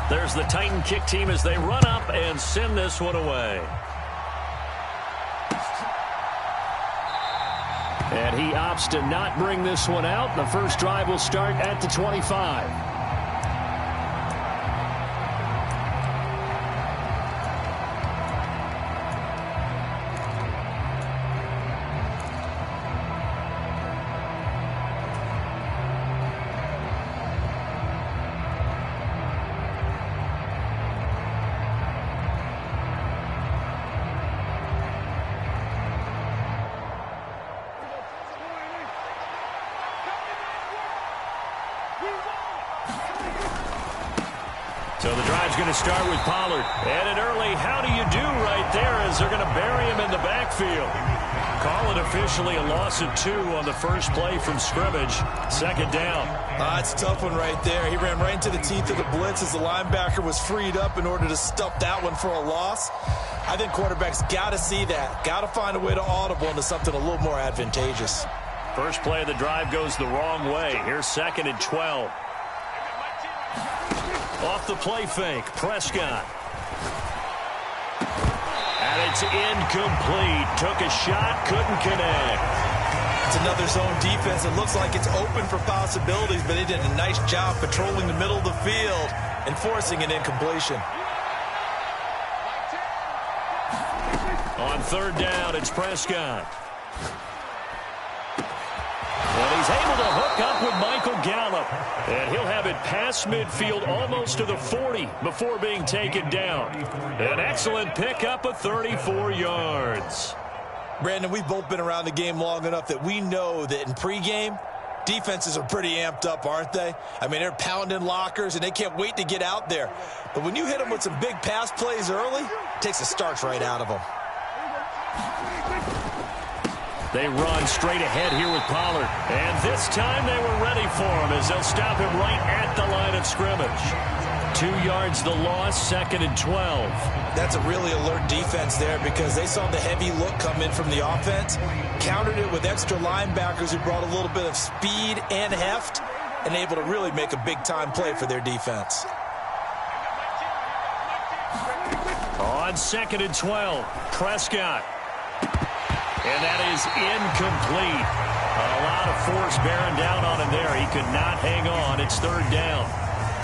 There's the Titan kick team as they run up and send this one away. And he opts to not bring this one out. The first drive will start at the 25. So the drive's going to start with Pollard. And an early how do you do right there as they're going to bury him in the backfield. Call it officially a loss of 2 on the first play from scrimmage. Second down. It's a tough one right there. He ran right into the teeth of the blitz as the linebacker was freed up in order to stuff that one for a loss. I think quarterbacks got to see that. Got to find a way to audible into something a little more advantageous. First play of the drive goes the wrong way. Here's 2nd and 12. Off the play fake, Prescott. And it's incomplete. Took a shot, couldn't connect. It's another zone defense. It looks like it's open for possibilities, but they did a nice job patrolling the middle of the field and forcing an incompletion. On third down, it's Prescott. And he's able to hook up with Michael Gallup. And he'll have it past midfield almost to the 40 before being taken down. An excellent pickup of 34 yards. Brandon, we've both been around the game long enough that we know that in pregame, defenses are pretty amped up, aren't they? I mean, they're pounding lockers, and they can't wait to get out there. But when you hit them with some big pass plays early, it takes the starch right out of them. They run straight ahead here with Pollard. And this time they were ready for him as they'll stop him right at the line of scrimmage. 2 yards the loss, 2nd and 12. That's a really alert defense there because they saw the heavy look come in from the offense, countered it with extra linebackers who brought a little bit of speed and heft, and able to really make a big-time play for their defense. On 2nd and 12, Prescott. And that is incomplete. A lot of force bearing down on him there. He could not hang on. It's third down.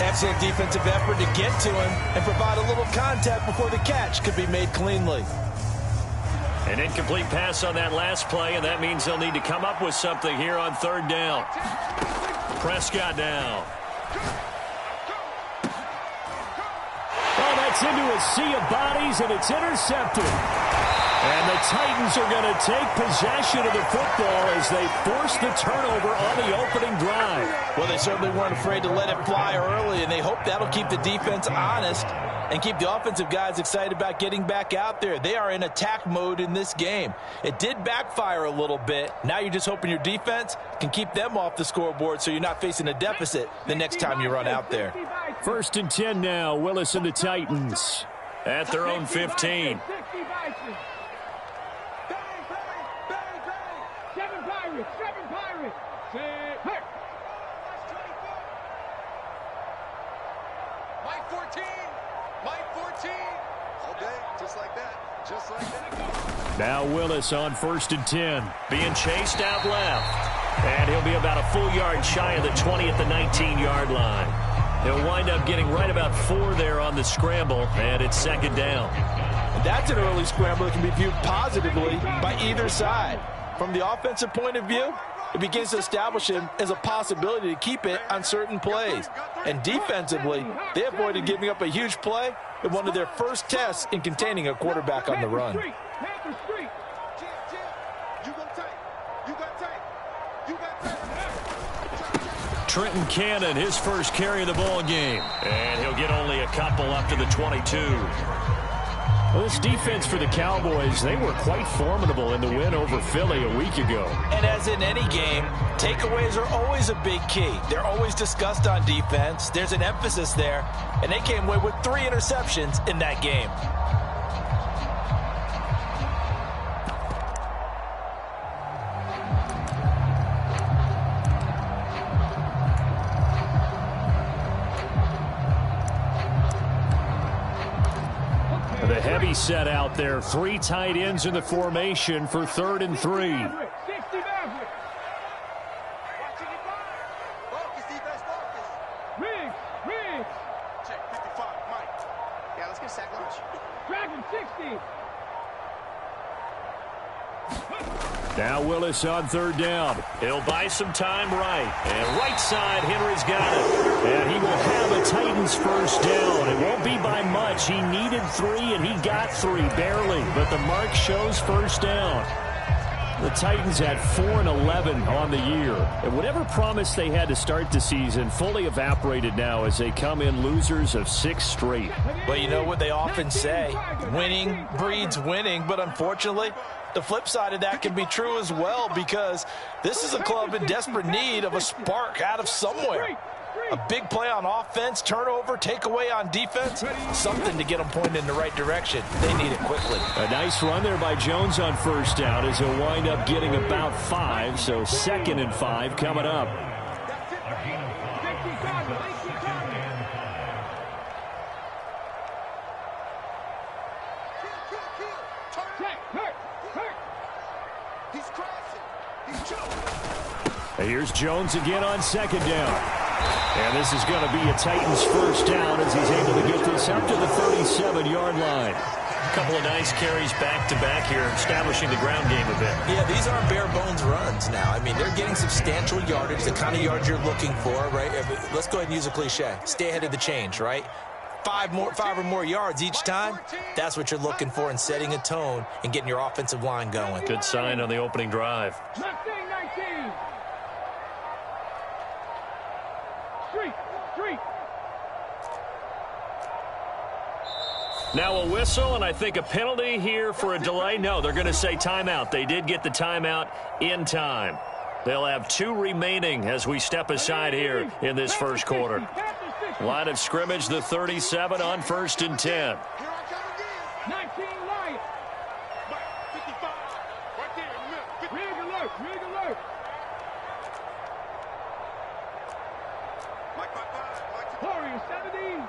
Excellent defensive effort to get to him and provide a little contact before the catch could be made cleanly. An incomplete pass on that last play, and that means they'll need to come up with something here on third down. Prescott now. Oh, that's into a sea of bodies, and it's intercepted. And the Titans are going to take possession of the football as they force the turnover on the opening drive. Well, they certainly weren't afraid to let it fly early, and they hope that'll keep the defense honest and keep the offensive guys excited about getting back out there. They are in attack mode in this game. It did backfire a little bit. Now you're just hoping your defense can keep them off the scoreboard so you're not facing a deficit the next time you run out there. 1st and 10 now, Willis and the Titans. At their own 15. Mike 14. Mike 14. All day, just like that. Just like that. Now Willis on 1st and 10. Being chased out left. And he'll be about a full yard shy of the 20 at the 19-yard line. He'll wind up getting right about 4 there on the scramble, and it's 2nd down. That's an early scramble that can be viewed positively by either side. From the offensive point of view, it begins to establish him as a possibility to keep it on certain plays. And defensively, they avoided giving up a huge play in one of their first tests in containing a quarterback on the run. Trenton Cannon, his first carry of the ball game. And he'll get only a couple up to the 22. Well, this defense for the Cowboys, they were quite formidable in the win over Philly a week ago. And as in any game, takeaways are always a big key. They're always discussed on defense. There's an emphasis there, and they came away with 3 interceptions in that game. heavy set out there. 3 tight ends in the formation for 3rd and 3. Check 55, Mike. Yeah, let's get a sack lunch. Dragon 60. Now Willis on 3rd down. He'll buy some time right. And right side, Henry's got it. And he will have a Titans first down. It won't be by much. He needed 3, and he got 3, barely. But the mark shows first down. The Titans had 4-11 on the year. And whatever promise they had to start the season fully evaporated now as they come in losers of 6 straight. But you know what they often say, winning breeds winning. But unfortunately, the flip side of that can be true as well, because this is a club in desperate need of a spark out of somewhere. A big play on offense, turnover, takeaway on defense, something to get them pointed in the right direction. They need it quickly. A nice run there by Jones on first down as he'll wind up getting about 5, so 2nd and 5 coming up. Here's Jones again on 2nd down. And this is going to be a Titans first down as he's able to get this up to the 37-yard line. A couple of nice carries back-to-back here, establishing the ground game a bit. Yeah, these aren't bare-bones runs now. I mean, they're getting substantial yardage, the kind of yards you're looking for, right? Let's go ahead and use a cliche. Stay ahead of the change, right? 5 or more yards each time, that's what you're looking for in setting a tone and getting your offensive line going. Good sign on the opening drive. Now a whistle, and I think a penalty here for a delay. No, they're going to say timeout. They did get the timeout in time. They'll have 2 remaining as we step aside here in this first quarter. Line of scrimmage, the 37 on 1st and 10. Here I come again. 19 light. 55. Right there in the middle. Rig alert. Rig alert. Mike. Warrior 70.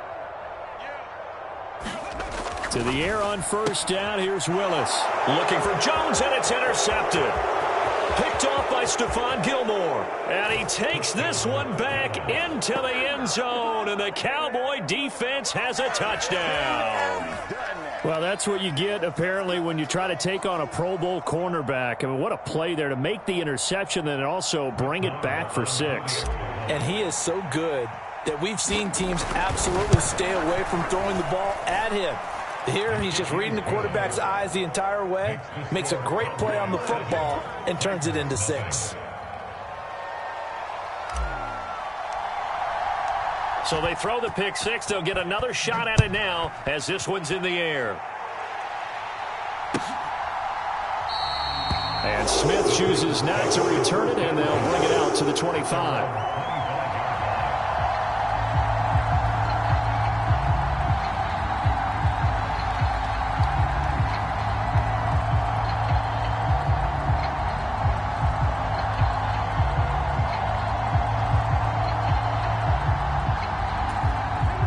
To the air on first down. Here's Willis. Looking for Jones, and it's intercepted. Picked off by Stephon Gilmore. And he takes this one back into the end zone. And the Cowboy defense has a touchdown. Well, that's what you get, apparently, when you try to take on a Pro Bowl cornerback. I mean, what a play there to make the interception and also bring it back for 6. And he is so good that we've seen teams absolutely stay away from throwing the ball at him. Here, he's just reading the quarterback's eyes the entire way, makes a great play on the football, and turns it into 6. So they throw the pick 6. They'll get another shot at it now as this one's in the air. And Smith chooses not to return it, and they'll bring it out to the 25.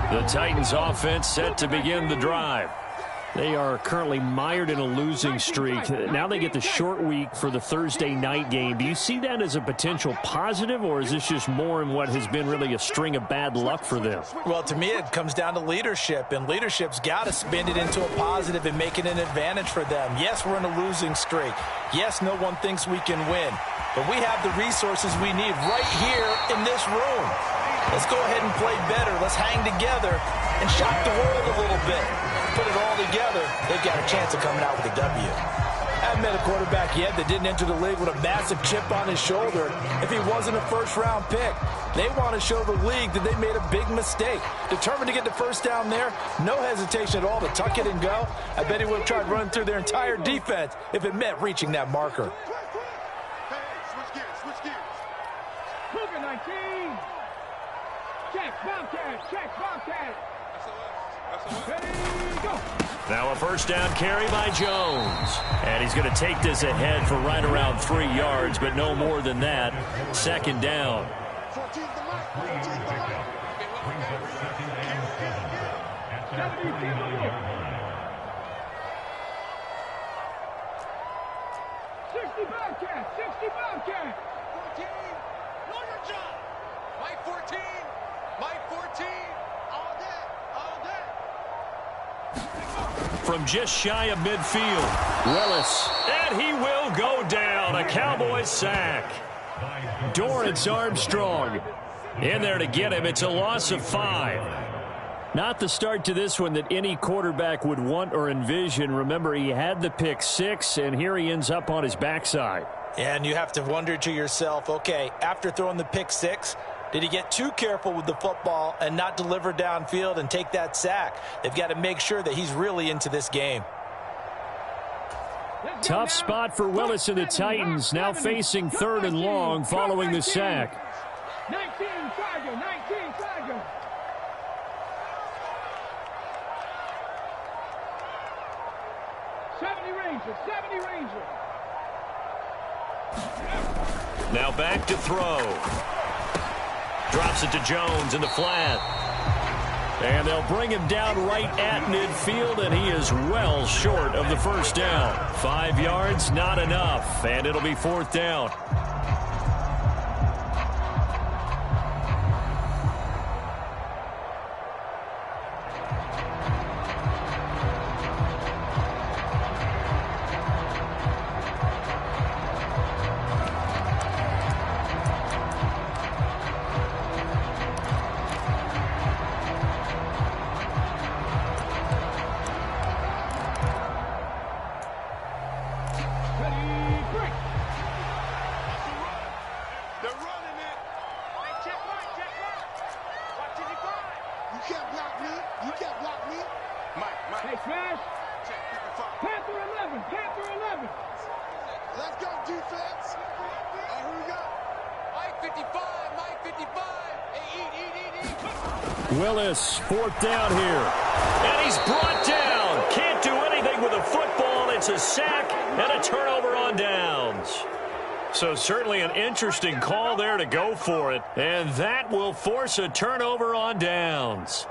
The Titans offense set to begin the drive. They are currently mired in a losing streak. Now they get the short week for the Thursday night game. Do you see that as a potential positive, or is this just more in what has been really a string of bad luck for them? Well, to me, it comes down to leadership, and leadership's got to spin it into a positive and make it an advantage for them. Yes, we're in a losing streak. Yes, no one thinks we can win, but we have the resources we need right here in this room. Let's go ahead and play better. Let's hang together and shock the world a little bit. Put it all together, they've got a chance of coming out with a W. I haven't met a quarterback yet that didn't enter the league with a massive chip on his shoulder if he wasn't a first-round pick. They want to show the league that they made a big mistake. Determined to get the first down there, no hesitation at all to tuck it and go. I bet he would have tried running through their entire defense if it meant reaching that marker. Hey, switch gears. Cougar 19. Check, Bobcat. Check, Bobcat. Ready, go. Now a first down carry by Jones. And he's going to take this ahead for right around 3 yards, but no more than that. 2nd down. 14 the light. 14 the light. 70 go. 60 Bobcat, 60 Bobcat. 14. Know your job. Mike 14. Mike 14. All day. All day. From just shy of midfield, Willis. And he will go down. A Cowboys sack. Dorrance Armstrong in there to get him. It's a loss of 5. Not the start to this one that any quarterback would want or envision. Remember, he had the pick 6, and here he ends up on his backside. And you have to wonder to yourself, okay, after throwing the pick 6, did he get too careful with the football and not deliver downfield and take that sack? They've got to make sure that he's really into this game. Tough spot for Willis and the Titans, now facing 3rd and long following the sack. 19 Tiger, 19 Tiger. '70 Ranger. Now back to throw. Drops it to Jones in the flat. And they'll bring him down right at midfield, and he is well short of the first down. 5 yards, not enough, and it'll be 4th down. Willis, 4th down here. And he's brought down. Can't do anything with a football. It's a sack and a turnover on downs. So certainly an interesting call there to go for it. And that will force a turnover on downs.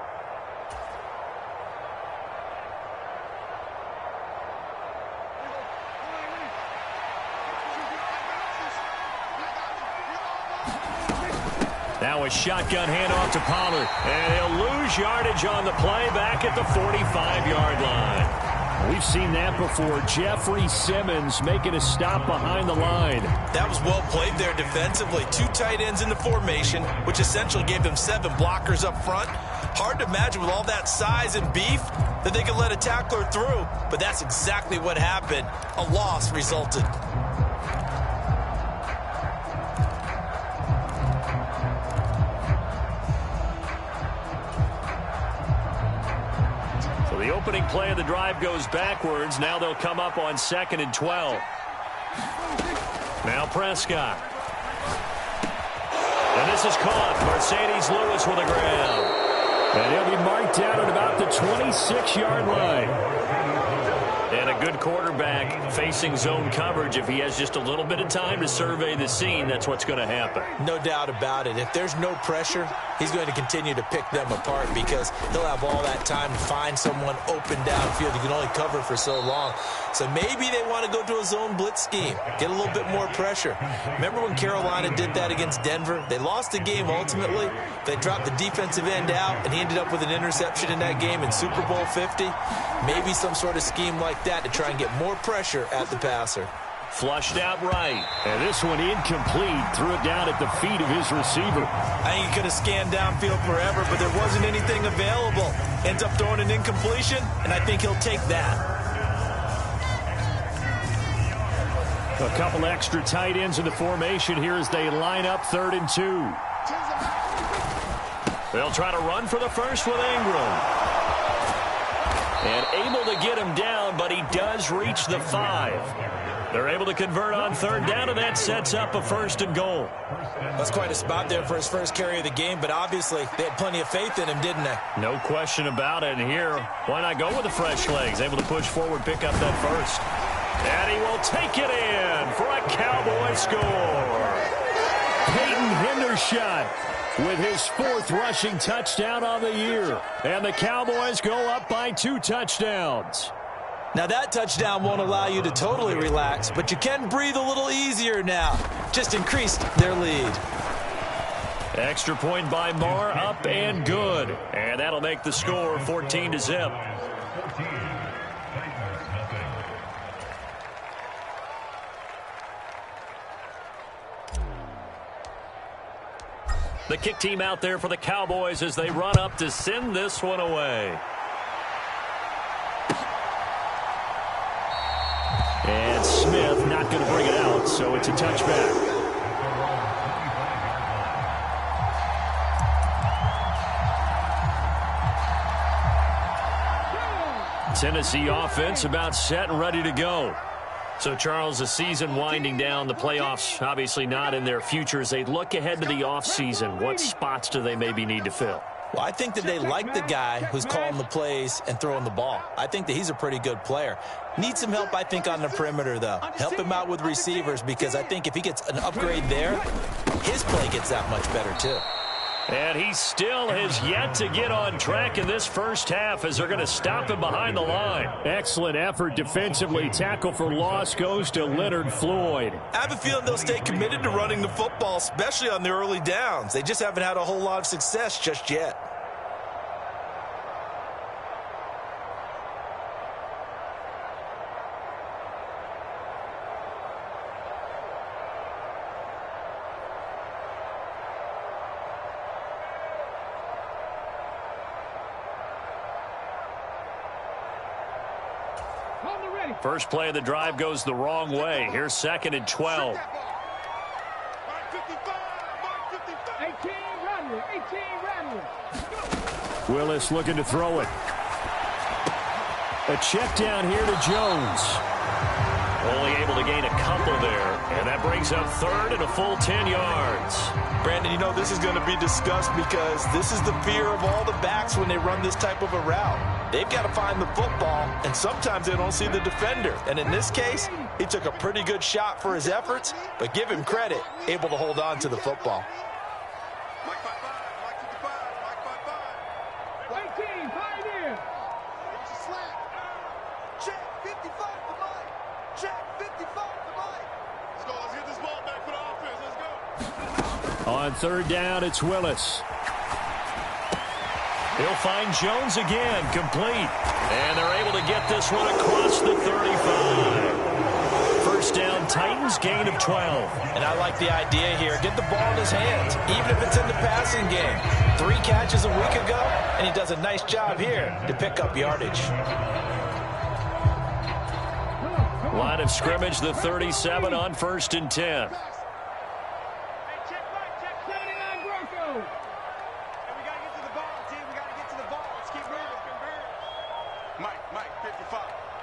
Now a shotgun handoff to Pollard. And he'll lose yardage on the play back at the 45-yard line. We've seen that before. Jeffrey Simmons making a stop behind the line. That was well played there defensively. 2 tight ends in the formation, which essentially gave them 7 blockers up front. Hard to imagine with all that size and beef that they could let a tackler through. But that's exactly what happened. A loss resulted. The opening play of the drive goes backwards. Now they'll come up on 2nd and 12. Now Prescott. And this is caught. Mercedes Lewis with a grab. And he'll be marked down at about the 26-yard line. And a good quarterback facing zone coverage. If he has just a little bit of time to survey the scene, that's what's going to happen. No doubt about it. If there's no pressure, he's going to continue to pick them apart because he'll have all that time to find someone open downfield. He can only cover for so long. So maybe they want to go to a zone blitz scheme, get a little bit more pressure. Remember when Carolina did that against Denver? They lost the game ultimately. They dropped the defensive end out, and he ended up with an interception in that game in Super Bowl 50. Maybe some sort of scheme like that to try and get more pressure at the passer. Flushed out right. And this one incomplete. Threw it down at the feet of his receiver. I think he could have scanned downfield forever, but there wasn't anything available. Ends up throwing an incompletion, and I think he'll take that. A couple extra tight ends in the formation here as they line up 3rd and 2. They'll try to run for the first with Ingram. And able to get him down, but he does reach the 5. They're able to convert on 3rd down, and that sets up a 1st and goal. That's quite a spot there for his first carry of the game, but obviously they had plenty of faith in him, didn't they? No question about it. And here, why not go with the fresh legs? Able to push forward, pick up that 1st. And he will take it in for a Cowboy score. Peyton Hendershot with his 4th rushing touchdown on the year. And the Cowboys go up by 2 touchdowns. Now that touchdown won't allow you to totally relax, but you can breathe a little easier now. Just increased their lead. Extra point by Marr, up and good. And that'll make the score 14-0. The kick team out there for the Cowboys as they run up to send this one away. And Smith not going to bring it out, so it's a touchback. Tennessee offense about set and ready to go. So, Charles, the season winding down, the playoffs obviously not in their future. As they look ahead to the offseason, what spots do they maybe need to fill? Well, I think that they like the guy who's calling the plays and throwing the ball. I think that he's a pretty good player. Needs some help, I think, on the perimeter, though. Help him out with receivers, because I think if he gets an upgrade there, his play gets that much better, too. And he still has yet to get on track in this first half as they're going to stop him behind the line. Excellent effort defensively. Tackle for loss goes to Leonard Floyd. I have a feeling they'll stay committed to running the football, especially on the early downs. They just haven't had a whole lot of success just yet. First play of the drive goes the wrong way. Here's 2nd and 12. 18 Rattler. Willis looking to throw it. A check down here to Jones. Only able to gain a couple there, and that brings up 3rd and a full 10 yards. Brandon, you know this is going to be discussed because this is the fear of all the backs when they run this type of a route. They've got to find the football, and sometimes they don't see the defender. And in this case, he took a pretty good shot for his efforts, but give him credit, able to hold on to the football. Mike 5-5, Mike 55, Mike 5-5. 18, Pioneer. It's a slack. Check 55 for Mike. Check 55 for Mike. Let's go. Let's get this ball back for the offense. Let's go. On 3rd down, it's Willis. He'll find Jones again, complete. And they're able to get this one across the 35. First down, Titans, gain of 12. And I like the idea here. Get the ball in his hands, even if it's in the passing game. 3 catches a week ago, and he does a nice job here to pick up yardage. Line of scrimmage, the 37 on 1st and 10.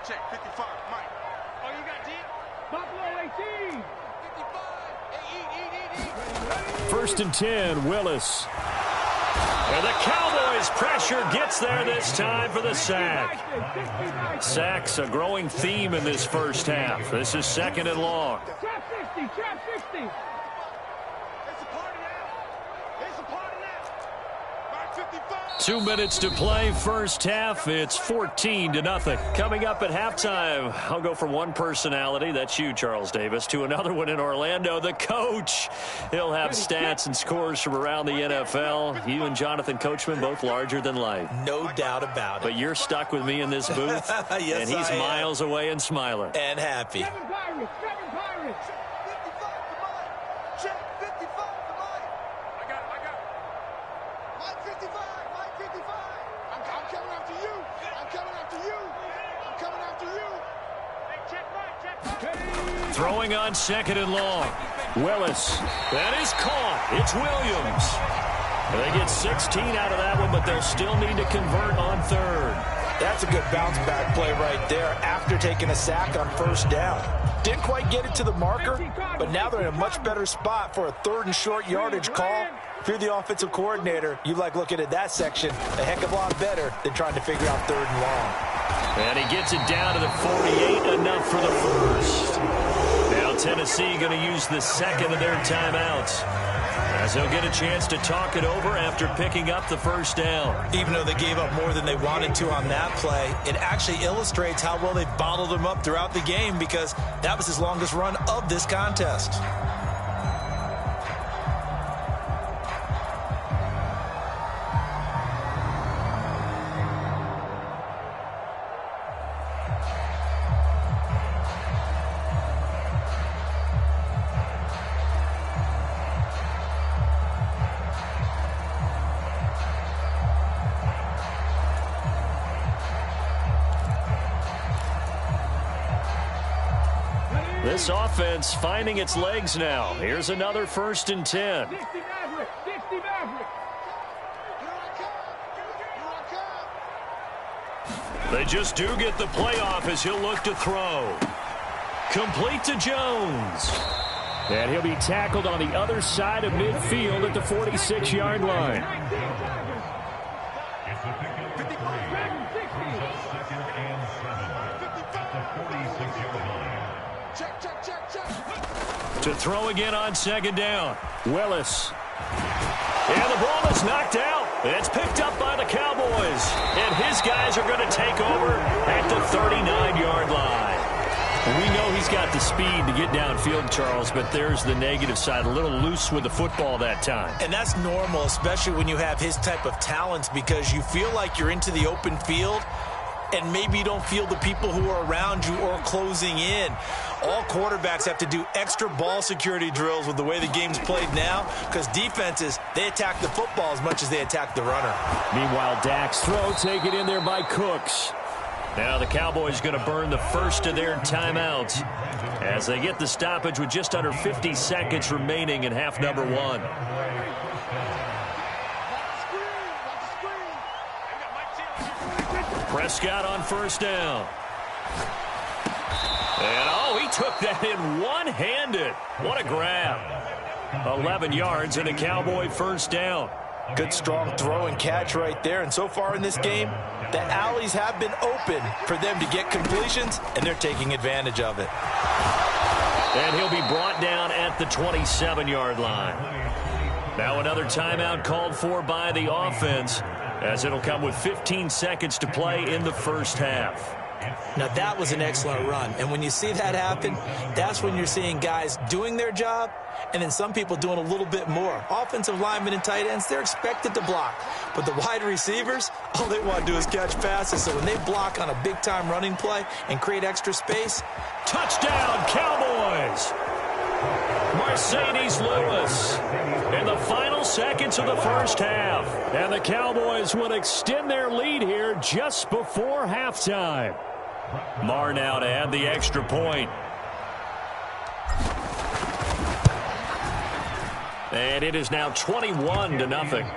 Check 55, Mike. Oh, you got deep? Buffalo 18. 55. 1st and 10, Willis. And the Cowboys' pressure gets there this time for the sack. Sacks a growing theme in this first half. This is 2nd and long. Trap 60, trap 60. It's a party now. It's a party now. Mike 55. 2 minutes to play, first half. It's 14-0. Coming up at halftime, I'll go from one personality, that's you, Charles Davis, to another one in Orlando, the coach. He'll have stats and scores from around the NFL. You and Jonathan Coachman, both larger than life. No doubt about it. But you're stuck with me in this booth, Yes, and he's I am. miles away and smiling. And happy. 7 Pirates, 7 Pirates. 55 for Mike. Check 55 for Mike. I got it. Mike 55. Mike 55. I'm coming after you. I'm coming after you. I'm coming after you. Hey, check Mike. Throwing on 2nd and long. Willis. That is caught. It's Williams. They get 16 out of that one, but they'll still need to convert on 3rd. That's a good bounce back play right there after taking a sack on 1st down. Didn't quite get it to the marker, but now they're in a much better spot for a 3rd and short yardage call. If you're the offensive coordinator, you like looking at that section a heck of a lot better than trying to figure out 3rd and long. And he gets it down to the 48, enough for the first. Now Tennessee going to use the 2nd of their timeouts. as they'll get a chance to talk it over after picking up the first down. Even though they gave up more than they wanted to on that play, it actually illustrates how well they've bottled him up throughout the game, because that was his longest run of this contest. This offense finding its legs now. Here's another 1st and 10. 60 Maverick. 60 Maverick. They just do get the playoff as he'll look to throw. Complete to Jones. And he'll be tackled on the other side of midfield at the 46-yard line. To throw again on 2nd down. Willis. And the ball is knocked out. It's picked up by the Cowboys. And his guys are going to take over at the 39-yard line. We know he's got the speed to get downfield, Charles, but there's the negative side. A little loose with the football that time. And that's normal, especially when you have his type of talents, because you feel like you're into the open field and maybe you don't feel the people who are around you or closing in. All quarterbacks have to do extra ball security drills with the way the game's played now, because defenses, they attack the football as much as they attack the runner. Meanwhile, Dak's throw taken in there by Cooks. Now the Cowboys going to burn the first of their timeouts as they get the stoppage with just under 50 seconds remaining in half number 1. Prescott on 1st down. And, oh, he took that in one-handed. What a grab. 11 yards and a Cowboy 1st down. Good, strong throw and catch right there. And so far in this game, the alleys have been open for them to get completions, and they're taking advantage of it. And he'll be brought down at the 27-yard line. Now another timeout called for by the offense, as it'll come with 15 seconds to play in the first half. Now, that was an excellent run. And when you see that happen, that's when you're seeing guys doing their job and then some people doing a little bit more. Offensive linemen and tight ends, they're expected to block. But the wide receivers, all they want to do is catch passes. So when they block on a big-time running play and create extra space. Touchdown, Cowboys! Mercedes Lewis in the final seconds of the first half. And the Cowboys would extend their lead here just before halftime. Marr now to add the extra point. And it is now 21-0.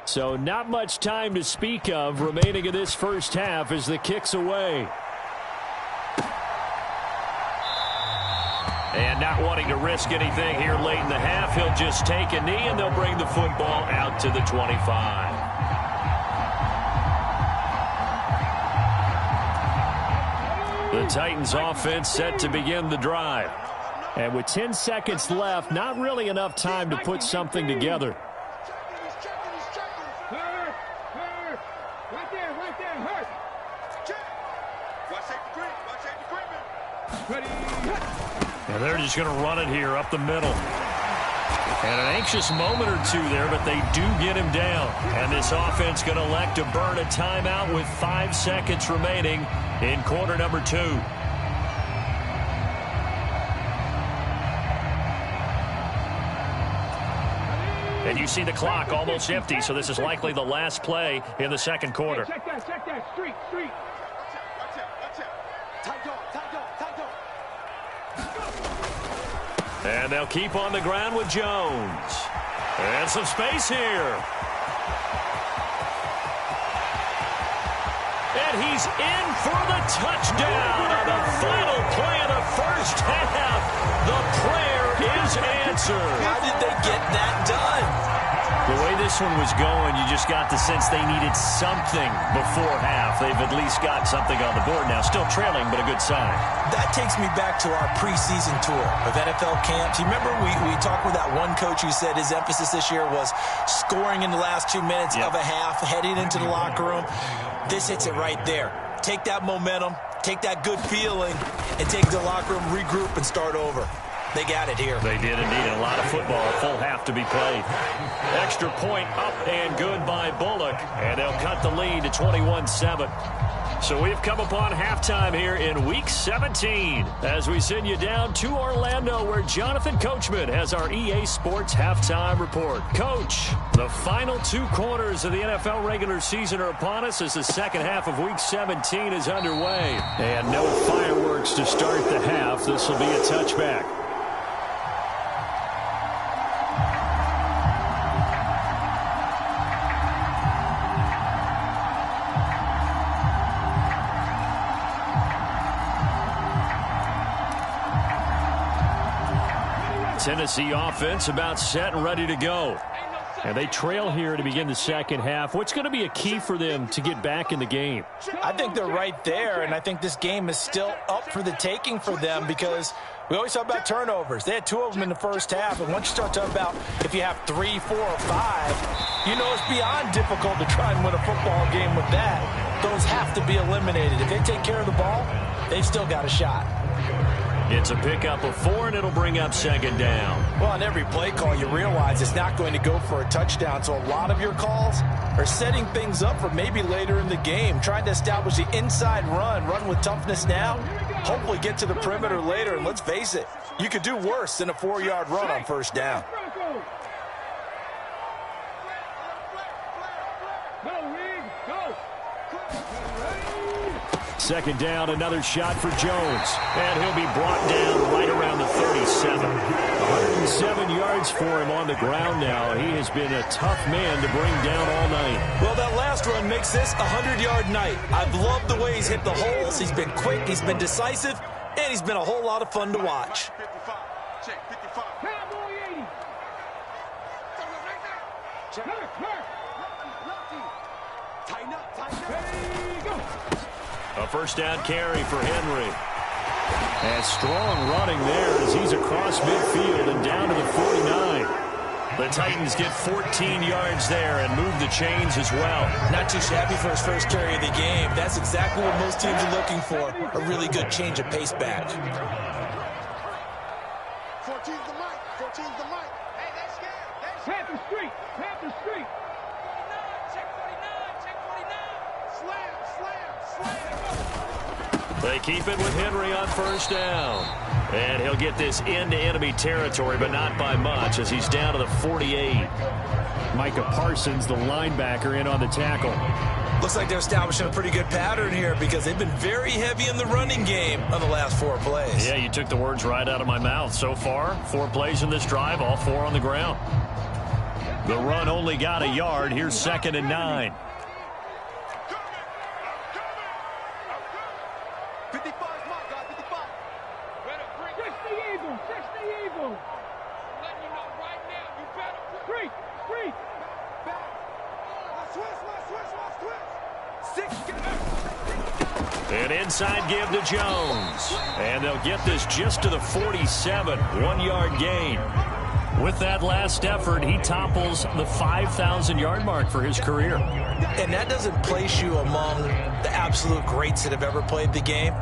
So not much time to speak of remaining in this first half as the kick's away. And not wanting to risk anything here late in the half, he'll just take a knee and they'll bring the football out to the 25. The Titans offense set to begin the drive. And with 10 seconds left, not really enough time to put something together. Hurt. Right there, hurt. Ready. And they're just going to run it here up the middle. And an anxious moment or two there, but they do get him down. And this offense going to elect to burn a timeout with 5 seconds remaining in quarter number 2. And you see the clock almost empty, so this is likely the last play in the second quarter. Check that. Street. And they'll keep on the ground with Jones. And some space here. And he's in for the touchdown on the final play of the first half. The prayer is answered. How did they get that done? The way this this one was going, you just got the sense they needed something before half. They've at least got something on the board now. Still trailing, but a good sign. That takes me back to our preseason tour of NFL camps. You remember we talked with that one coach who said his emphasis this year was scoring in the last 2 minutes of a half, heading into the locker room. This hits it right there. Take that momentum, take that good feeling, and take the locker room, regroup, and start over. They got it here. They did indeed. A lot of football, a full half to be played. Extra point up and good by Bullock, and they'll cut the lead to 21-7. So we've come upon halftime here in Week 17 as we send you down to Orlando where Jonathan Coachman has our EA Sports Halftime Report. Coach, the final 2 quarters of the NFL regular season are upon us as the second half of Week 17 is underway. And no fireworks to start the half. This will be a touchback. Tennessee offense about set and ready to go. And they trail here to begin the second half. What's going to be a key for them to get back in the game? I think they're right there, and I think this game is still up for the taking for them because we always talk about turnovers. They had 2 of them in the first half, and once you start talking about if you have 3, 4, or 5, you know it's beyond difficult to try and win a football game with that. Those have to be eliminated. If they take care of the ball, they've still got a shot. It's a pickup of 4, and it'll bring up second down. Well, on every play call, you realize it's not going to go for a touchdown, so a lot of your calls are setting things up for maybe later in the game, trying to establish the inside run with toughness now, hopefully get to the perimeter later, and let's face it, you could do worse than a 4-yard run on first down. Second down, another shot for Jones. And he'll be brought down right around the 37. 107 yards for him on the ground now. He has been a tough man to bring down all night. Well, that last run makes this a 100-yard night. I've loved the way he's hit the holes. He's been quick, he's been decisive, and he's been a whole lot of fun to watch. Check 55. Cowboy 80. Tighten up, tighten up. Ready, go. A first down carry for Henry. And strong running there as he's across midfield and down to the 49. The Titans get 14 yards there and move the chains as well. Not too shabby for his first carry of the game. That's exactly what most teams are looking for, a really good change of pace back. 14's the mic, 14's the mic. Hey, they're scared. Panther Street, Panther Street. Check 49, check 49. Slam, slam, slam. They keep it with Henry on first down. And he'll get this into enemy territory, but not by much as he's down to the 48. Micah Parsons, the linebacker, in on the tackle. Looks like they're establishing a pretty good pattern here because they've been very heavy in the running game on the last 4 plays. Yeah, you took the words right out of my mouth. So far, 4 plays in this drive, all 4 on the ground. The run only got a yard. Here's 2nd and 9. 55's my guy, 55. Fix the eagle, fix the eagle. Letting you know right now, you better Street, street. back. Switch. An inside give to Jones. And they'll get this just to the 47. 1-yard gain. With that last effort, he topples the 5,000-yard mark for his career. And that doesn't place you among the absolute greats that have ever played the game,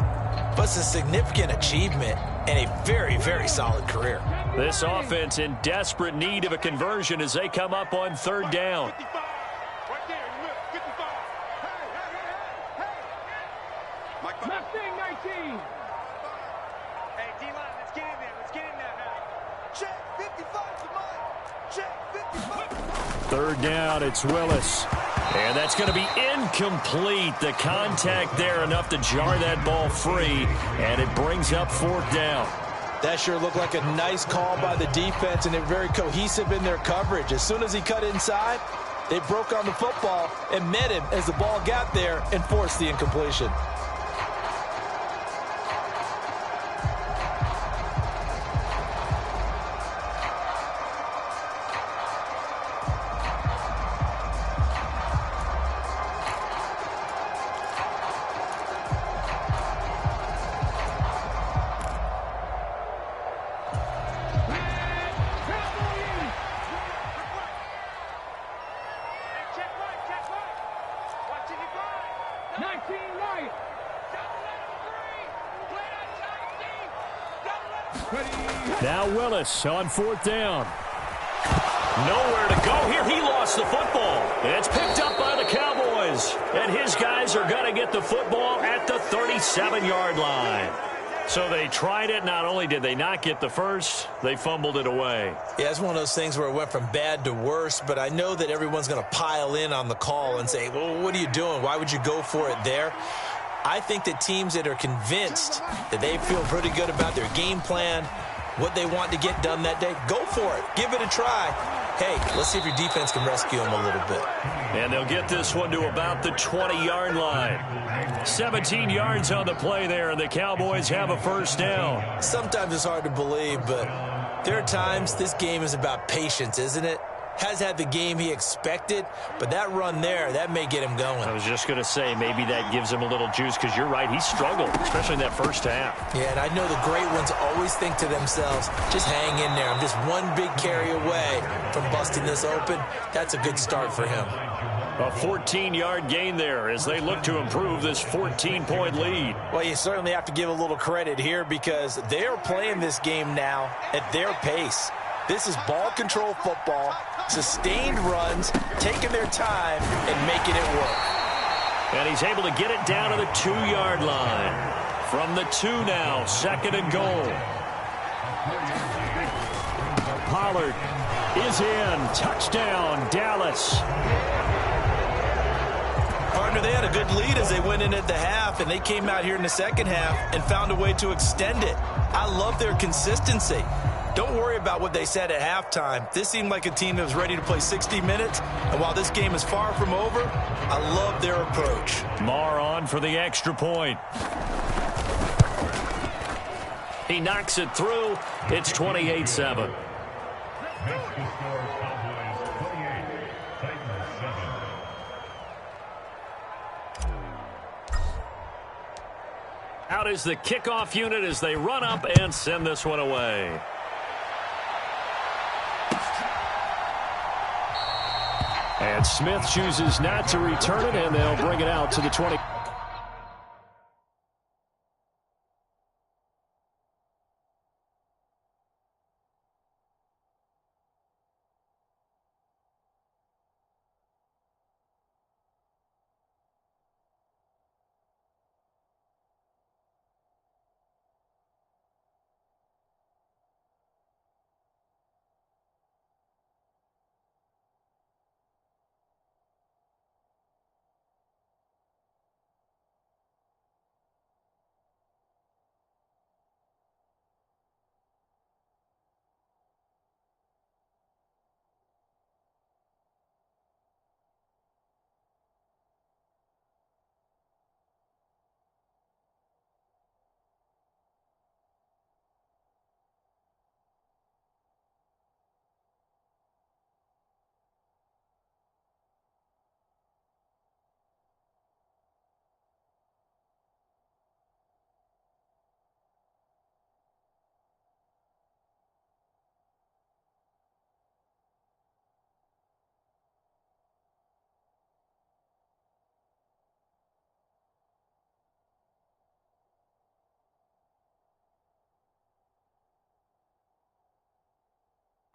but it's a significant achievement and a very, very solid career. This offense in desperate need of a conversion as they come up on 3rd down. 55. Right there in the middle, 55. Hey. Mustang 19. Hey, D-line, let's get in there. Let's get in there now. Check 55 to mine. Check 55. 3rd down, it's Willis. And that's going to be incomplete. The contact there enough to jar that ball free, and it brings up 4th down. That sure looked like a nice call by the defense, and they're very cohesive in their coverage. As soon as he cut inside, they broke on the football and met him as the ball got there and forced the incompletion. Now Willis on fourth down. Nowhere to go here. He lost the football. It's picked up by the Cowboys. And his guys are going to get the football at the 37-yard line. So they tried it. Not only did they not get the first, they fumbled it away. Yeah, it's one of those things where it went from bad to worse, but I know that everyone's going to pile in on the call and say, well, what are you doing? Why would you go for it there? I think that teams that are convinced that they feel pretty good about their game plan, what they want to get done that day, go for it. Give it a try. Hey, let's see if your defense can rescue them a little bit. And they'll get this one to about the 20-yard line. 17 yards on the play there, and the Cowboys have a first down. Sometimes it's hard to believe, but there are times this game is about patience, isn't it? Has had the game he expected, but that run there, that may get him going. I was just going to say, maybe that gives him a little juice, because you're right, he struggled, especially in that first half. Yeah, and I know the great ones always think to themselves, just hang in there. I'm just one big carry away from busting this open. That's a good start for him. A 14-yard gain there as they look to improve this 14-point lead. Well, you certainly have to give a little credit here because they are playing this game now at their pace. This is ball control football, sustained runs, taking their time and making it work. And he's able to get it down to the 2-yard line. From the 2 now, second and goal. Pollard is in. Touchdown, Dallas. Partner, they had a good lead as they went in at the half, and they came out here in the second half and found a way to extend it. I love their consistency. Don't worry about what they said at halftime. This seemed like a team that was ready to play 60 minutes, and while this game is far from over, I love their approach. Marr on for the extra point. He knocks it through. It's 28-7. Out is the kickoff unit as they run up and send this one away. And Smith chooses not to return it, and they'll bring it out to the 20.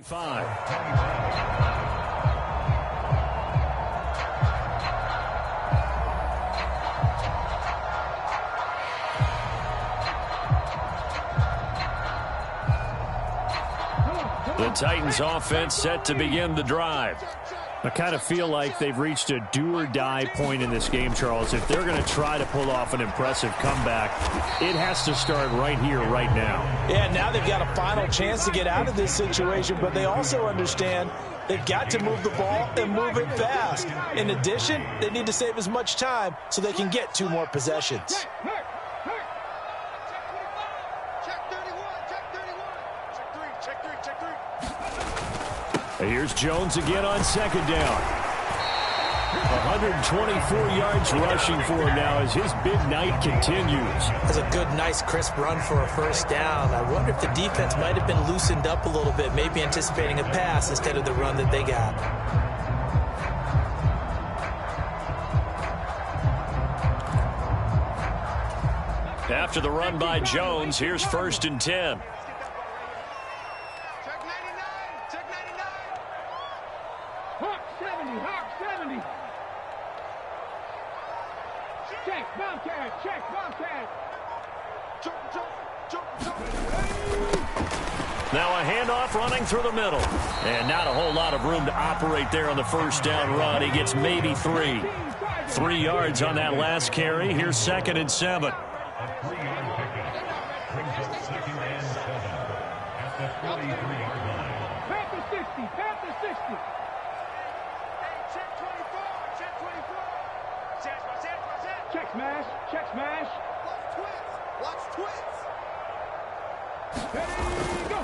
Five. The Titans offense set to begin the drive. I kind of feel like they've reached a do-or-die point in this game, Charles. If they're going to try to pull off an impressive comeback, it has to start right here, right now. Yeah, now they've got a final chance to get out of this situation, but they also understand they've got to move the ball and move it fast. In addition, they need to save as much time so they can get 2 more possessions. Check 31, check 31. Check 3. Here's Jones again on second down. 124 yards rushing for him now as his big night continues. That's a good, nice, crisp run for a first down. I wonder if the defense might have been loosened up a little bit, maybe anticipating a pass instead of the run that they got. After the run by Jones, here's 1st and 10. Now a handoff running through the middle. And not a whole lot of room to operate there on the first down run. He gets maybe 3. 3 yards on that last carry. Here's 2nd and 7. Panther 60, Panther 60. Check smash, check smash. Watch twins. Ready, go.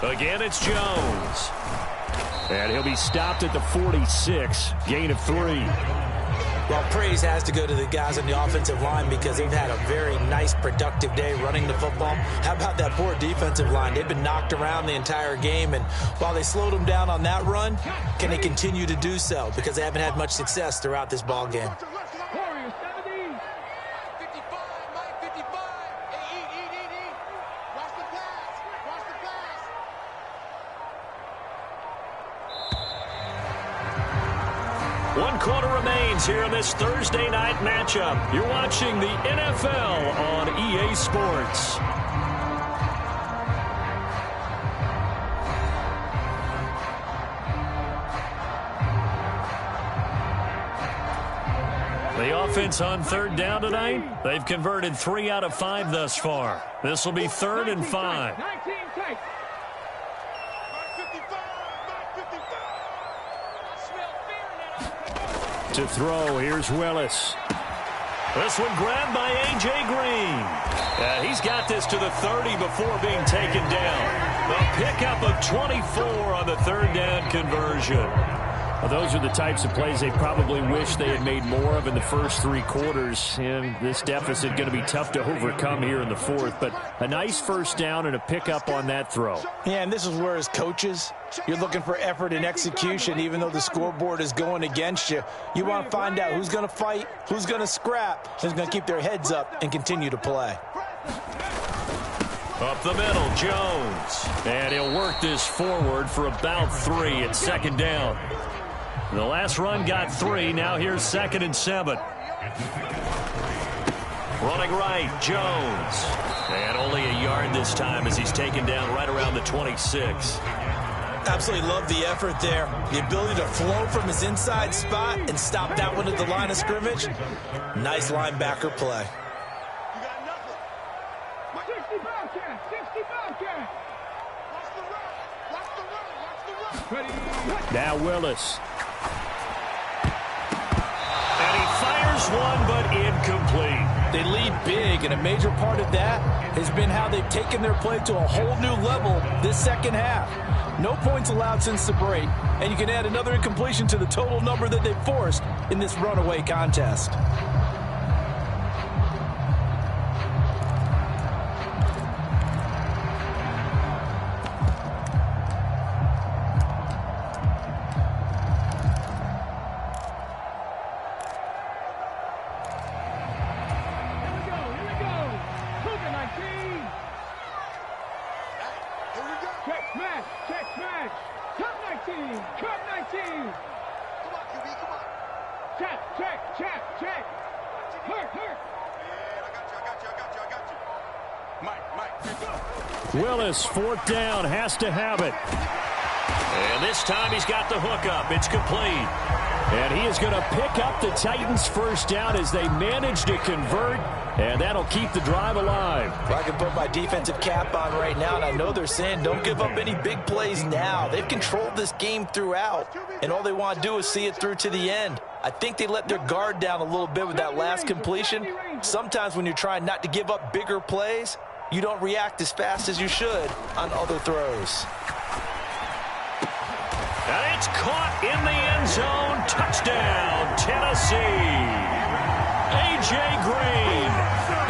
Again, it's Jones. And he'll be stopped at the 46. Gain of 3. Well, praise has to go to the guys on the offensive line because they've had a very nice, productive day running the football. How about that poor defensive line? They've been knocked around the entire game, and while they slowed them down on that run, can they continue to do so? Because they haven't had much success throughout this ball game. Warriors 70. 55, Mike 55. Hey, eat. Watch the pass. Watch the pass. One quarter remains here in this Thursday night matchup. You're watching the NFL on EA Sports. The offense on 3rd down tonight, they've converted 3 out of 5 thus far. This will be 3rd and 5. 19 tight. To throw, here's Willis. This one grabbed by A.J. Green. He's got this to the 30 before being taken down. A pickup of 24 on the 3rd down conversion. Well, those are the types of plays they probably wish they had made more of in the first 3 quarters. And this deficit going to be tough to overcome here in the 4th. But a nice first down and a pickup on that throw. Yeah, and this is where as coaches, you're looking for effort and execution, even though the scoreboard is going against you. You want to find out who's going to fight, who's going to scrap, who's going to keep their heads up and continue to play. Up the middle, Jones. And he'll work this forward for about 3 at 2nd down. The last run got 3. Now here's 2nd and 7. Running right, Jones. And only a yard this time as he's taken down right around the 26. Absolutely love the effort there. The ability to flow from his inside spot and stop that one at the line of scrimmage. Nice linebacker play. You got nothing. 60 Bobcat, 60 Bobcat. Watch the run. Ready, Now Willis. And he fires one, but incomplete. They lead big, and a major part of that has been how they've taken their play to a whole new level this second half. No points allowed since the break, and you can add another incompletion to the total number that they've forced in this runaway contest. Willis, 4th down, has to have it. And this time he's got the hookup. It's complete. And he is going to pick up the Titans' first down as they manage to convert, and that'll keep the drive alive. Well, I can put my defensive cap on right now, and I know they're saying don't give up any big plays now. They've controlled this game throughout, and all they want to do is see it through to the end. I think they let their guard down a little bit with that last completion. Sometimes when you're trying not to give up bigger plays, you don't react as fast as you should on other throws. And it's caught in the end zone. Touchdown, Tennessee. A.J. Green,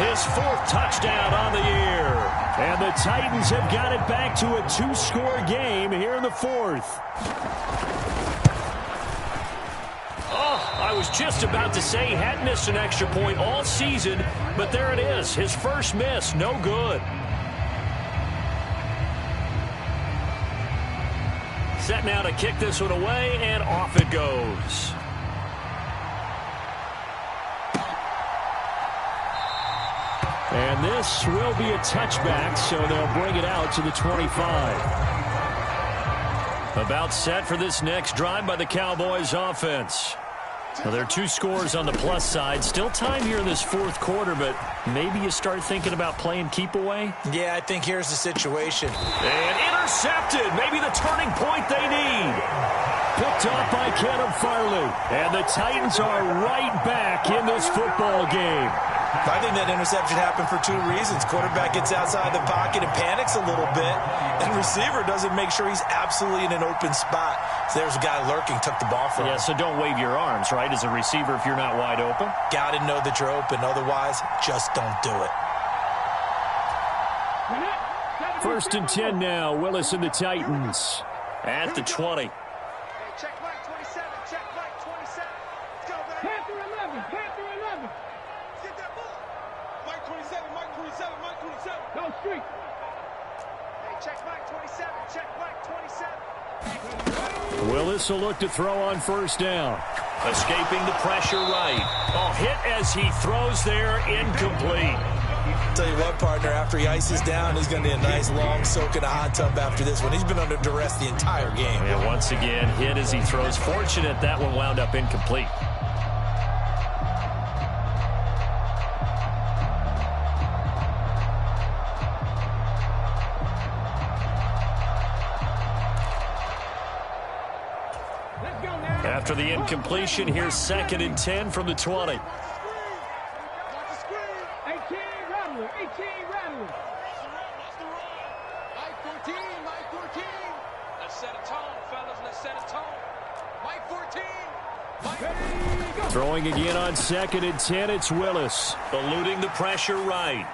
his 4th touchdown on the year. And the Titans have got it back to a 2-score game here in the 4th. I was just about to say he hadn't missed an extra point all season, but there it is. His first miss, no good. Set now to kick this one away, and off it goes. And this will be a touchback, so they'll bring it out to the 25. About set for this next drive by the Cowboys offense. Well, there are 2 scores on the plus side. Still time here in this fourth quarter, but maybe you start thinking about playing keep away? Yeah, I think here's the situation. And intercepted. Maybe the turning point they need. Picked off by Caleb Farley. And the Titans are right back in this football game. I think that interception happened for 2 reasons. Quarterback gets outside the pocket and panics a little bit, and receiver doesn't make sure he's absolutely in an open spot. So there's a guy lurking, took the ball from him. Yeah, so don't wave your arms, right, as a receiver if you're not wide open. Got to know that you're open. Otherwise, just don't do it. 1st and 10 now. Willis and the Titans at the 20. Check Mike 27. Check Mike 27. Let's go, baby. Panther 11. Panther 11. Let's get that ball. Mike 27. Mike 27. Mike 27. Go street. Hey, check Mike 27. Check Mike 27. Willis will look to throw on 1st down. Escaping the pressure right. Oh, hit as he throws there, incomplete. Tell you what, partner, after he ices down, he's going to need a nice long soak in a hot tub after this one. He's been under duress the entire game. And once again, hit as he throws. Fortunate that one wound up incomplete. After the incompletion, here's 2nd and 10 from the 20. 18 Rattler. 18 Rattler. Mike 14. Mike 14. Let's set a tone, fellas. Let's set a tone. Mike 14. Throwing again on 2nd and 10. It's Willis. Eluding the pressure right.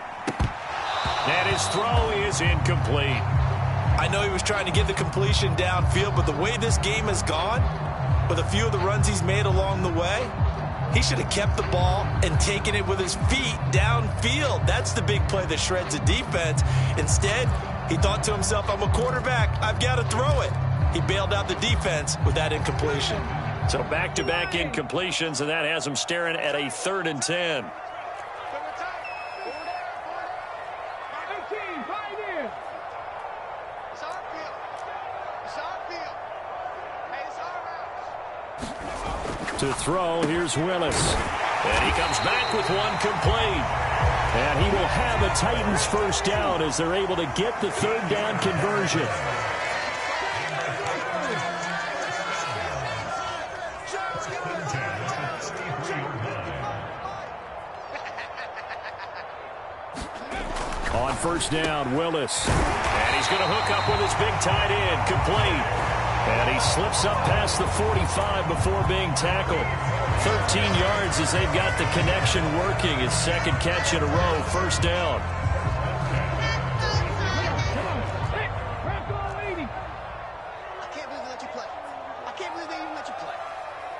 And his throw is incomplete. I know he was trying to get the completion downfield, but the way this game has gone, with a few of the runs he's made along the way, he should have kept the ball and taken it with his feet downfield. That's the big play that shreds the defense. Instead, he thought to himself, I'm a quarterback. I've got to throw it. He bailed out the defense with that incompletion. So back-to-back incompletions, and that has him staring at a 3rd and 10. 18 Pioneer. It's our field. It's our field. Hey, it's our house. To throw, here's Willis. And he comes back with one complete. And he will have a Titans 1st down as they're able to get the 3rd down conversion. On 1st down, Willis. And he's going to hook up with his big tight end, complete. And he slips up past the 45 before being tackled. 13 yards as they've got the connection working. His 2nd catch in a row, 1st down. Bronco 80. I can't believe they let you play. I can't believe they even let you play.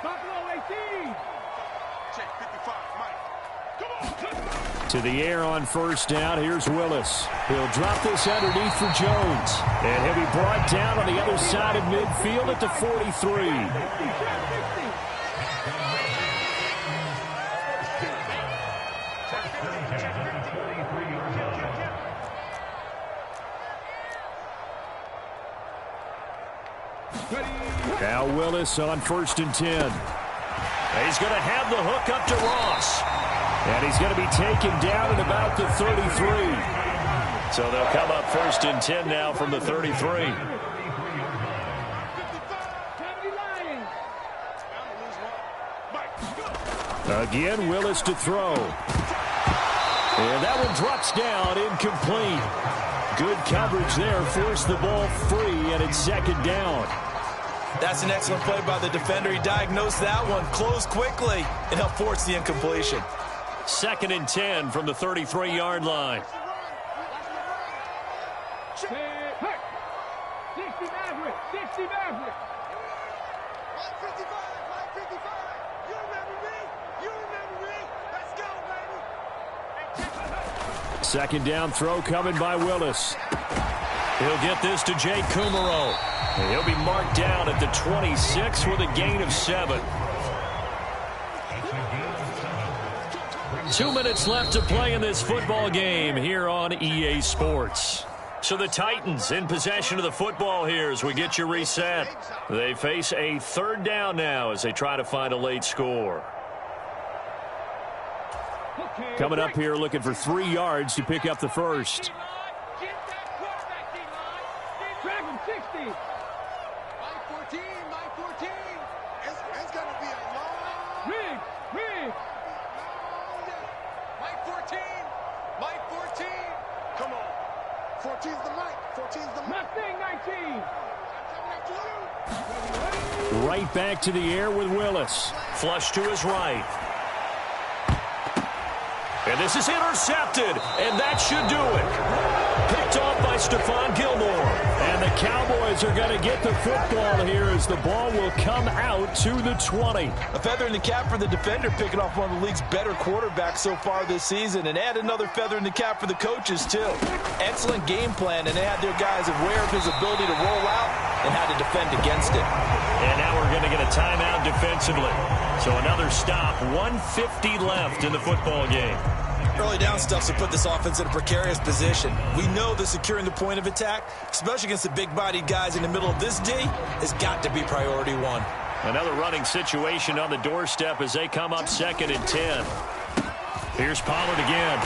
Buffalo 18. Check 55, Mike. Come on. To the air on 1st down. Here's Willis. He'll drop this underneath for Jones. And he'll be brought down on the other side of midfield at the 43. Now Willis on 1st and 10. He's going to have the hook up to Ross. And he's going to be taken down at about the 33. So they'll come up 1st and 10 now from the 33. Again, Willis to throw. And that one drops down, incomplete. Good coverage there, forced the ball free, and it's 2nd down. That's an excellent play by the defender. He diagnosed that one, closed quickly, and helped force the incompletion. 2nd and 10 from the 33-yard line. 60 Maverick. 60 Maverick. Mike 55, Mike 55. You remember me? You remember me? Let's go, baby. 2nd down throw coming by Willis. He'll get this to Jake Kumaro. He'll be marked down at the 26 with a gain of 7. 2 minutes left to play in this football game here on EA Sports. So the Titans in possession of the football here as we get you reset. They face a third down now as they try to find a late score. Coming up here looking for 3 yards to pick up the first. Drag him 60. Mike 14, Mike 14. It's going to be a long... Riggs. Mike 14, Mike 14. Come on. 14's the Mike. 14's the Mike. Mustang 19. I'm coming after you. Right back to the air with Willis. Flush to his right. And this is intercepted, and that should do it. Picked off by Stephon Gilmore. And the Cowboys are going to get the football here as the ball will come out to the 20. A feather in the cap for the defender, picking off one of the league's better quarterbacks so far this season, and add another feather in the cap for the coaches, too. Excellent game plan, and they had their guys aware of his ability to roll out and how to defend against it. And now we're going to get a timeout defensively. So another stop, 1:50 left in the football game. Early down stuff to put this offense in a precarious position. We know that securing the point of attack, especially against the big-bodied guys in the middle of this D, has got to be priority one. Another running situation on the doorstep as they come up 2nd and 10. Here's Pollard again.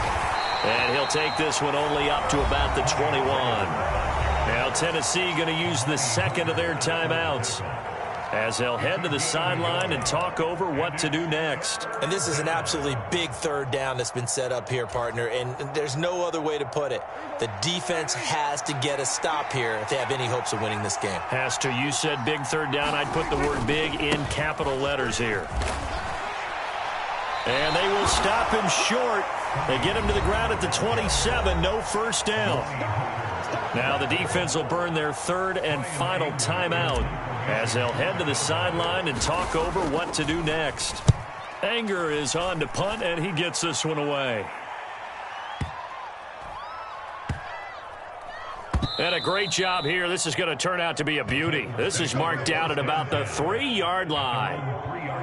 And he'll take this one only up to about the 21. Now Tennessee going to use the second of their timeouts as they'll head to the sideline and talk over what to do next. And this is an absolutely big third down that's been set up here, partner, and there's no other way to put it. The defense has to get a stop here if they have any hopes of winning this game. Has to. You said big third down. I'd put the word big in capital letters here. And they will stop him short. They get him to the ground at the 27. No first down. Now the defense will burn their third and final timeout as they'll head to the sideline and talk over what to do next. Anger is on to punt, and he gets this one away. And a great job here. This is going to turn out to be a beauty. This is marked out at about the 3-yard line.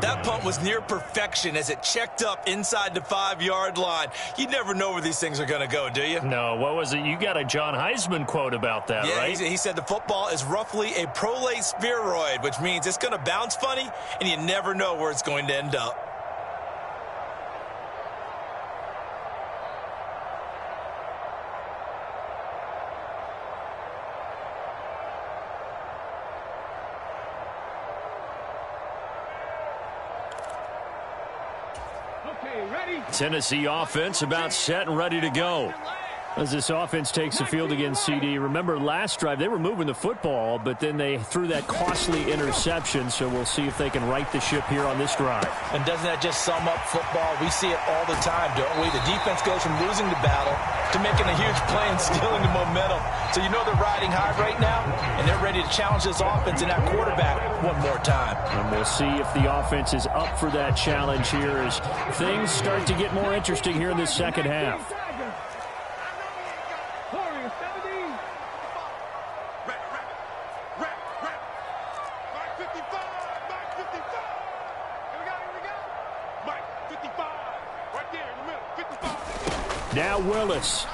That punt was near perfection as it checked up inside the 5-yard line. You never know where these things are going to go, do you? No, what was it? You got a John Heisman quote about that, yeah, right? He said the football is roughly a prolate spheroid, which means it's going to bounce funny, and you never know where it's going to end up. Tennessee offense about set and ready to go. As this offense takes the field against CD, remember last drive they were moving the football, but then they threw that costly interception, so we'll see if they can right the ship here on this drive. And doesn't that just sum up football? We see it all the time, don't we? The defense goes from losing the battle to making a huge play and stealing the momentum. So you know they're riding high right now, and they're ready to challenge this offense and that quarterback one more time. And we'll see if the offense is up for that challenge here as things start to get more interesting here in the second half. Now Willis.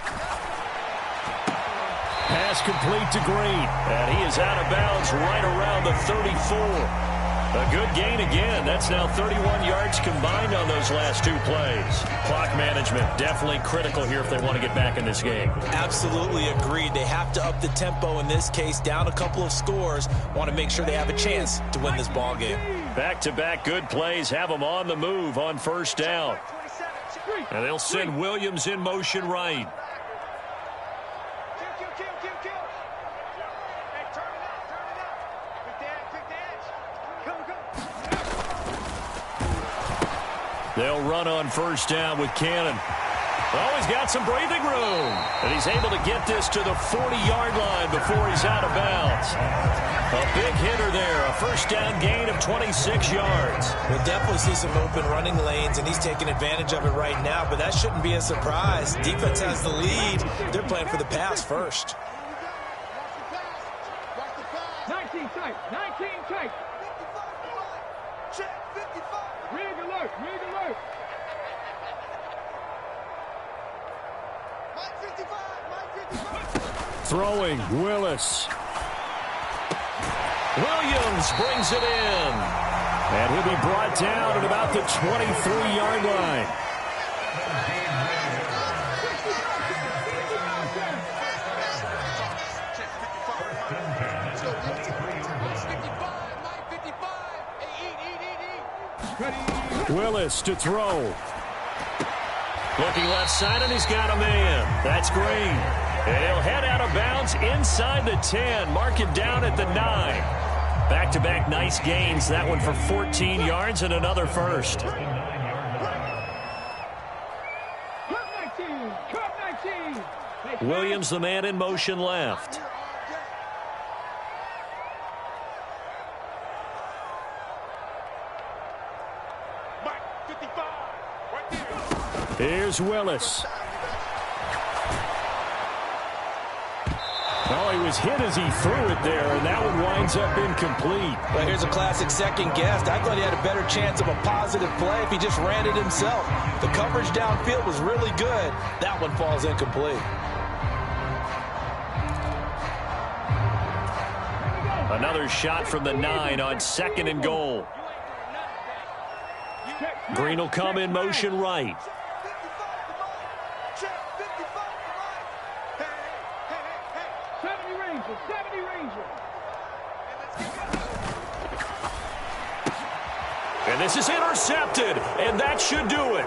Pass complete to Green. And he is out of bounds right around the 34. A good gain again. That's now 31 yards combined on those last 2 plays. Clock management definitely critical here if they want to get back in this game. Absolutely agreed. They have to up the tempo in this case, down a couple of scores. Want to make sure they have a chance to win this ball game. Back-to-back good plays have them on the move on first down. And they'll send Williams in motion right. They'll run on first down with Cannon. Oh, he's got some breathing room. And he's able to get this to the 40-yard line before he's out of bounds. A big hitter there. A first down gain of 26 yards. We'll definitely see some open running lanes, and he's taking advantage of it right now, but that shouldn't be a surprise. Defense has the lead. They're playing for the pass first. 19 tight. 19 tight. Check 55. Rig alert. Rig alert. Throwing, Willis. Williams brings it in. And he'll be brought down at about the 23-yard line. Willis to throw. Looking left side, and he's got a man. That's Green. And he'll head out of bounds inside the 10. Mark it down at the 9. Back-to-back nice gains. That one for 14 yards and another first. Williams, the man in motion left. Here's Willis. Oh, he was hit as he threw it there, and that one winds up incomplete. Well, here's a classic second guess. I thought he had a better chance of a positive play if he just ran it himself. The coverage downfield was really good. That one falls incomplete. Another shot from the 9 on 2nd and goal. Green will come in motion right. And this is intercepted, and that should do it.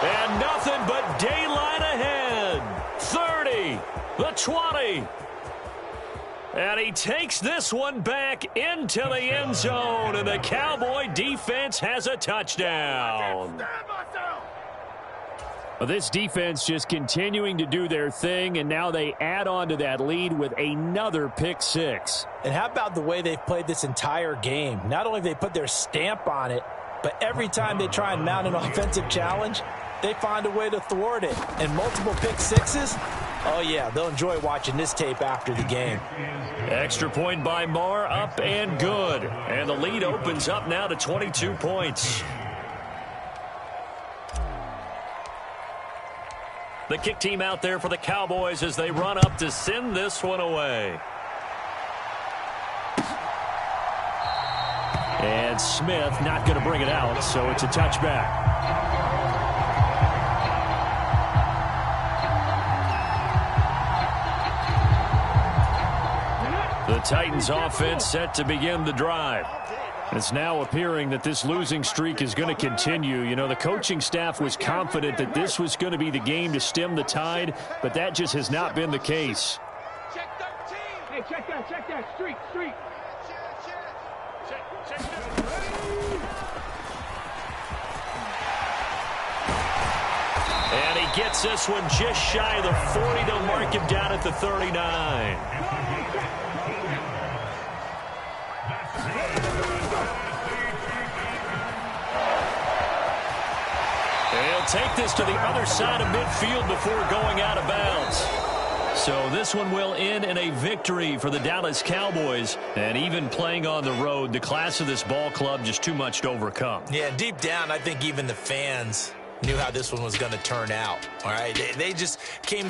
And nothing but daylight ahead. 30, the 20. And he takes this one back into the end zone, and the Cowboy defense has a touchdown. Well, this defense just continuing to do their thing, and now they add on to that lead with another pick six. And how about the way they've played this entire game? Not only have they put their stamp on it, but every time they try and mount an offensive challenge, they find a way to thwart it. And multiple pick sixes, oh yeah, they'll enjoy watching this tape after the game. Extra point by Marr, up and good. And the lead opens up now to 22 points. The kick team out there for the Cowboys as they run up to send this one away. And Smith not going to bring it out, so it's a touchback. The Titans offense set to begin the drive. It's now appearing that this losing streak is going to continue. You know, the coaching staff was confident that this was going to be the game to stem the tide, but that just has not been the case. Check 13. Hey, check that. Streak. Check that. And he gets this one just shy of the 40 to mark him down at the 39. Take this to the other side of midfield before going out of bounds. So this one will end in a victory for the Dallas Cowboys. And even playing on the road, the class of this ball club just too much to overcome. Yeah, deep down, I think even the fans knew how this one was going to turn out. All right, they just came